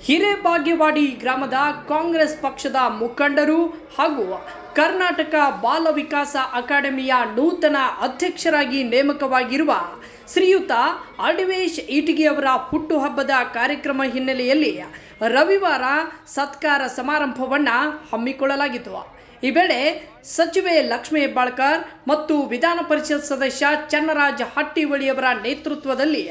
ಹಿರೇಬಾಗೇವಾಡಿ ಗ್ರಾಮದ ಕಾಂಗ್ರೆಸ್ ಪಕ್ಷದ ಮುಖಂಡರು ಹಾಗೂ ಕರ್ನಾಟಕ ಬಾಲ ವಿಕಾಸ ಅಕಾಡೆಮಿಯ ನೂತನ ಅಧ್ಯಕ್ಷರಾಗಿ ನೇಮಕವಾಗಿರುವ ಶ್ರೀಯುತ ಅಡವೇಶ್ ಇಟಗಿಯವರ ಹುಟ್ಟುಹಬ್ಬದ ಕಾರ್ಯಕ್ರಮ ಹಿನ್ನೆಲೆಯಲ್ಲಿ ರವಿವಾರ ಸತ್ಕಾರ ಸಮಾರಂಭವನ್ನು ಹಮ್ಮಿಕೊಳ್ಳಲಾಗಿತ್ತು. ಈ ವೇಳೆ ಸಚಿವೆ ಲಕ್ಷ್ಮೀ ಹೆಬ್ಬಾಳ್ಕರ್ ಮತ್ತು ವಿಧಾನ ಪರಿಷತ್ ಸದಸ್ಯ ಚನ್ನರಾಜ ಹಟ್ಟಿಹೊಳಿಯವರ ನೇತೃತ್ವದಲ್ಲಿ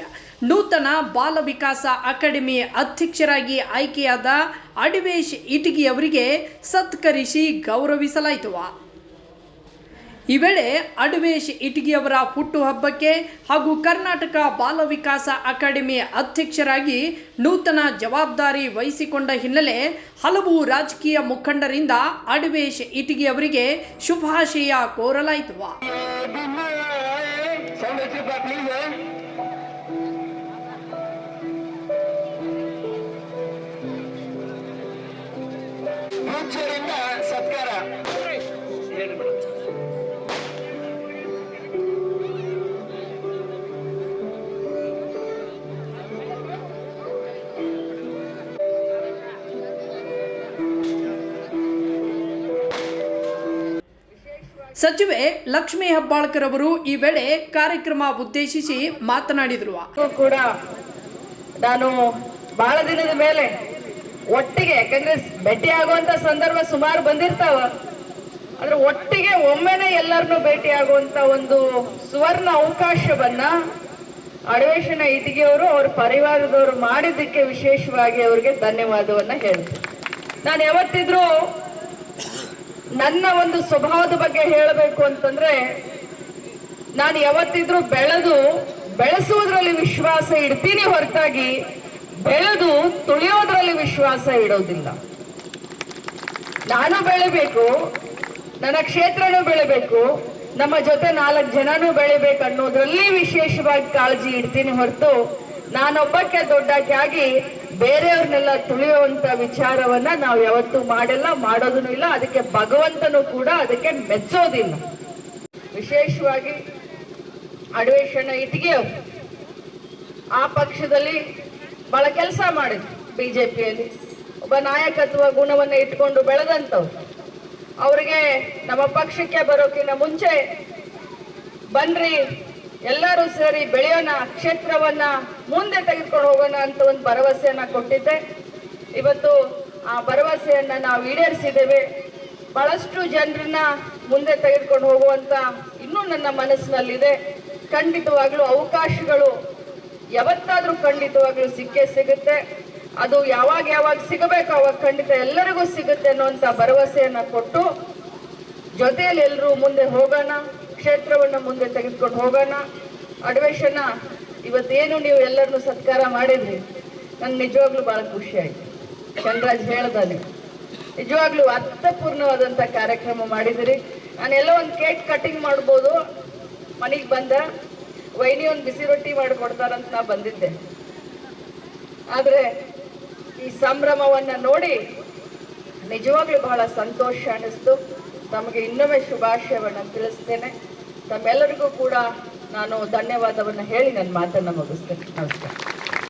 ನೂತನ ಬಾಲ ವಿಕಾಸ ಅಕಾಡೆಮಿ ಅಧ್ಯಕ್ಷರಾಗಿ ಆಯ್ಕೆಯಾದ ಅಡವೇಶ್ ಇಟಗಿ ಅವರಿಗೆ ಸತ್ಕರಿಸಿ ಗೌರವಿಸಲಾಯಿತು. ಈ ವೇಳೆ ಅಡವೇಶ್ ಇಟಗಿ ಅವರ ಹುಟ್ಟುಹಬ್ಬಕ್ಕೆ ಹಾಗೂ ಕರ್ನಾಟಕ ಬಾಲ ವಿಕಾಸ ಅಕಾಡೆಮಿ ಅಧ್ಯಕ್ಷರಾಗಿ ನೂತನ ಜವಾಬ್ದಾರಿ ವಹಿಸಿಕೊಂಡ ಹಿನ್ನೆಲೆ ಹಲವು ರಾಜಕೀಯ ಮುಖಂಡರಿಂದ ಅಡವೇಶ್ ಇಟಗಿ ಅವರಿಗೆ ಶುಭಾಶಯ ಕೋರಲಾಯಿತು. ಸಚಿವೆ ಲಕ್ಷ್ಮೀ ಹೆಬ್ಬಾಳ್ಕರ್ ಅವರು ಈ ವೇಳೆ ಕಾರ್ಯಕ್ರಮ ಉದ್ದೇಶಿಸಿ ಮಾತನಾಡಿದರು. ಕೂಡ ನಾನು ಬಹಳ ದಿನದ ಮೇಲೆ ಒಟ್ಟಿಗೆ, ಯಾಕಂದ್ರೆ ಭೇಟಿ ಆಗುವಂತ ಸಂದರ್ಭ ಸುಮಾರು ಬಂದಿರ್ತಾವ, ಆದ್ರೆ ಒಟ್ಟಿಗೆ ಒಮ್ಮೆನೆ ಎಲ್ಲರನ್ನೂ ಭೇಟಿ ಆಗುವಂತ ಒಂದು ಸುವರ್ಣ ಅವಕಾಶವನ್ನ ಅಡವೇಶನ ಇಟಗಿ ಅವರು ಅವ್ರ ಪರಿವಾರದವರು ಮಾಡಿದ್ದಕ್ಕೆ ವಿಶೇಷವಾಗಿ ಅವರಿಗೆ ಧನ್ಯವಾದವನ್ನ ಹೇಳ್ತೀನಿ. ನಾನು ಯಾವತ್ತಿದ್ರೂ ನನ್ನ ಒಂದು ಸ್ವಭಾವದ ಬಗ್ಗೆ ಹೇಳಬೇಕು ಅಂತಂದ್ರೆ, ನಾನು ಯಾವತ್ತಿದ್ರೂ ಬೆಳೆಸುವುದರಲ್ಲಿ ವಿಶ್ವಾಸ ಇಡ್ತೀನಿ ಹೊರತಾಗಿ ಬೆಳೆದು ತುಳಿಯೋದ್ರಲ್ಲಿ ವಿಶ್ವಾಸ ಇಡೋದಿಲ್ಲ. ನಾನು ಬೆಳಿಬೇಕು, ನನ್ನ ಕ್ಷೇತ್ರನೂ ಬೆಳಿಬೇಕು, ನಮ್ಮ ಜೊತೆ 4 ಜನನೂ ಬೆಳಿಬೇಕು ಅನ್ನೋದ್ರಲ್ಲಿ ವಿಶೇಷವಾಗಿ ಕಾಳಜಿ ಇಡ್ತೀನಿ ಹೊರತು ನಾನೊಬ್ಬಕ್ಕೆ ದೊಡ್ಡಕ್ಕಾಗಿ ಬೇರೆಯವ್ರನ್ನೆಲ್ಲ ತುಳಿಯುವಂತ ವಿಚಾರವನ್ನ ನಾವು ಯಾವತ್ತೂ ಮಾಡಿಲ್ಲ, ಮಾಡೋದೂ ಇಲ್ಲ. ಅದಕ್ಕೆ ಭಗವಂತನು ಕೂಡ ಅದಕ್ಕೆ ಮೆಚ್ಚೋದಿಲ್ಲ. ವಿಶೇಷವಾಗಿ ಅಡವೇಶನ ಇಟಗಿ ಆ ಪಕ್ಷದಲ್ಲಿ ಬಹಳ ಕೆಲಸ ಮಾಡಿದ್ರು. ಬಿಜೆಪಿಯಲ್ಲಿ ಒಬ್ಬ ನಾಯಕತ್ವ ಗುಣವನ್ನ ಇಟ್ಕೊಂಡು ಬೆಳೆದಂತವ್ರು. ಅವರಿಗೆ ನಮ್ಮ ಪಕ್ಷಕ್ಕೆ ಬರೋಕಿನ್ನ ಮುಂಚೆ ಬನ್ರಿ ಎಲ್ಲರೂ ಸೇರಿ ಬೆಳೆಯೋಣ, ಕ್ಷೇತ್ರವನ್ನ ಮುಂದೆ ತೆಗೆದುಕೊಂಡು ಹೋಗೋಣ ಅಂತ ಒಂದು ಭರವಸೆಯನ್ನ ಕೊಟ್ಟಿದ್ದೆ. ಇವತ್ತು ಆ ಭರವಸೆಯನ್ನ ನಾವು ಈಡೇರಿಸಿದ್ದೇವೆ. ಬಹಳಷ್ಟು ಜನರನ್ನ ಮುಂದೆ ತೆಗೆದುಕೊಂಡು ಹೋಗುವಂತ ಇನ್ನೂ ನನ್ನ ಮನಸ್ಸಿನಲ್ಲಿದೆ. ಖಂಡಿತವಾಗ್ಲೂ ಅವಕಾಶಗಳು ಯಾವತ್ತಾದ್ರೂ ಖಂಡಿತವಾಗ್ಲೂ ಸಿಕ್ಕೇ ಸಿಗುತ್ತೆ. ಅದು ಯಾವಾಗ ಸಿಗಬೇಕು ಅವಾಗ ಖಂಡಿತ ಎಲ್ಲರಿಗೂ ಸಿಗುತ್ತೆ ಅನ್ನುವಂತ ಭರವಸೆಯನ್ನ ಕೊಟ್ಟು ಜೊತೆಯಲ್ಲಿ ಎಲ್ಲರೂ ಮುಂದೆ ಹೋಗೋಣ, ಕ್ಷೇತ್ರವನ್ನ ಮುಂದೆ ತೆಗೆದುಕೊಂಡು ಹೋಗೋಣ. ಅಡವೇಶನ ಇವತ್ತೇನು ನೀವು ಎಲ್ಲರನ್ನು ಸತ್ಕಾರ ಮಾಡಿದ್ರಿ, ನನ್ಗೆ ನಿಜವಾಗ್ಲೂ ಬಹಳ ಖುಷಿ ಆಯ್ತು. ಚಂದ್ರಾಜ್ ಹೇಳ್ದಾನೆ, ನಿಜವಾಗ್ಲೂ ಅರ್ಥಪೂರ್ಣವಾದಂತ ಕಾರ್ಯಕ್ರಮ ಮಾಡಿದಿರಿ. ನಾನೆಲ್ಲ ಒಂದು ಕೇಕ್ ಕಟಿಂಗ್ ಮಾಡ್ಬೋದು, ಮನೆಗೆ ಬಂದ ವೈನಿ ಒಂದು ಬಿಸಿ ರೊಟ್ಟಿ ಮಾಡಿಕೊಡ್ತಾರಂತ ನಾ ಬಂದಿದ್ದೆ. ಆದ್ರೆ ಈ ಸಂಭ್ರಮವನ್ನ ನೋಡಿ ನಿಜವಾಗ್ಲೂ ಬಹಳ ಸಂತೋಷ ಅನಿಸ್ತು. ತಮಗೆ ಇನ್ನೊಮ್ಮೆ ಶುಭಾಶಯವನ್ನ ತಿಳಿಸ್ತೇನೆ. ತಮ್ಮೆಲ್ಲರಿಗೂ ಕೂಡ ನಾನು ಧನ್ಯವಾದವನ್ನ ಹೇಳಿ ನನ್ನ ಮಾತನ್ನ ಮುಗಿಸ್ತೇನೆ. ನಮಸ್ಕಾರ.